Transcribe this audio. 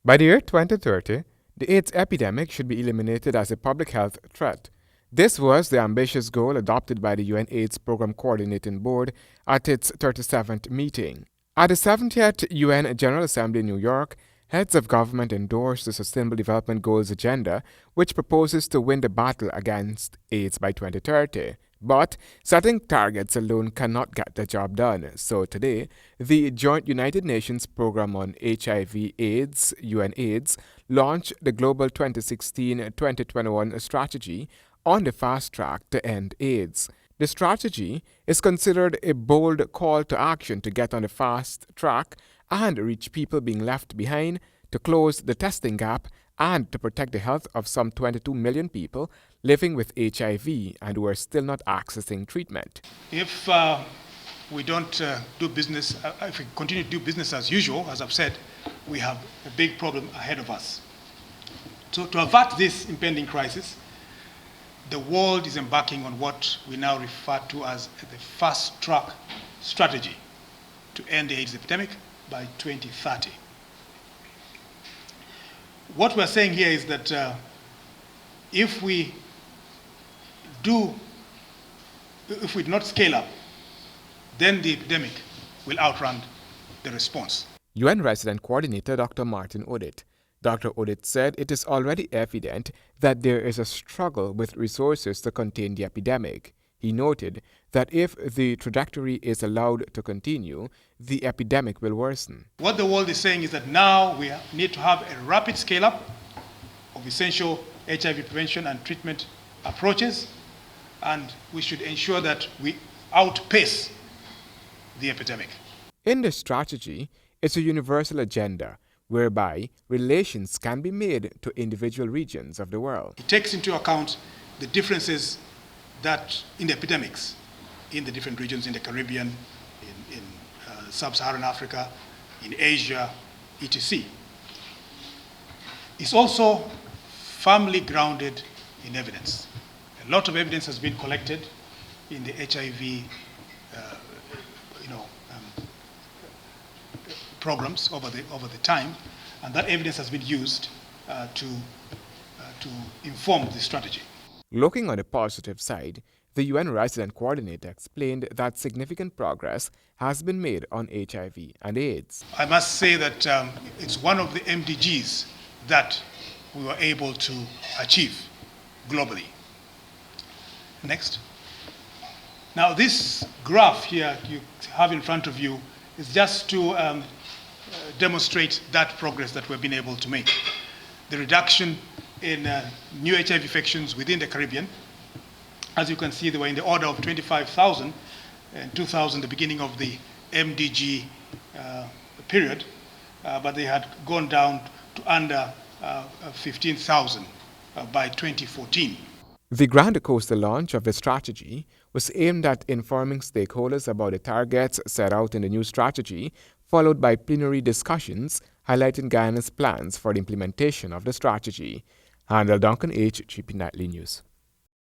By the year 2030, the AIDS epidemic should be eliminated as a public health threat. This was the ambitious goal adopted by the Unaids Program Coordinating Board at its 37th meeting. At the 70th UN General Assembly in New York, heads of government endorsed the Sustainable Development Goals agenda, which proposes to win the battle against AIDS by 2030. But setting targets alone cannot get the job done. So today, the Joint United Nations Programme on HIV/AIDS, UNAIDS, launched the Global 2016-2021 strategy on the fast track to end AIDS. The strategy is considered a bold call to action to get on the fast track and reach people being left behind, to close the testing gap, and to protect the health of some 22 million people living with HIV and who are still not accessing treatment. If we don't do business, if we continue to do business as usual, as I've said, we have a big problem ahead of us. So to avert this impending crisis, the world is embarking on what we now refer to as the fast track strategy to end the AIDS epidemic by 2030. What we're saying here is that if we do not scale up, then the epidemic will outrun the response. UN Resident Coordinator Dr. Martin Odit. Dr. Odit said it is already evident that there is a struggle with resources to contain the epidemic. He noted that if the trajectory is allowed to continue, the epidemic will worsen. What the world is saying is that now we need to have a rapid scale-up of essential HIV prevention and treatment approaches, and we should ensure that we outpace the epidemic. In the strategy, it's a universal agenda whereby relations can be made to individual regions of the world. It takes into account the differences that in the epidemics in the different regions in the Caribbean, in sub-Saharan Africa, in Asia, etc. It's also firmly grounded in evidence. A lot of evidence has been collected in the HIV programs over the time, and that evidence has been used to inform the strategy. Looking on the positive side, the UN Resident Coordinator explained that significant progress has been made on HIV and AIDS. I must say that it's one of the MDGs that we were able to achieve globally. Next. Now this graph here you have in front of you is just to demonstrate that progress that we've been able to make. The reduction in new HIV infections within the Caribbean. As you can see, they were in the order of 25,000 in 2000, the beginning of the MDG period, but they had gone down to under 15,000 by 2014. The Grand Coastal launch of the strategy was aimed at informing stakeholders about the targets set out in the new strategy, followed by plenary discussions highlighting Guyana's plans for the implementation of the strategy. Handel Duncan H. GP Nightly News.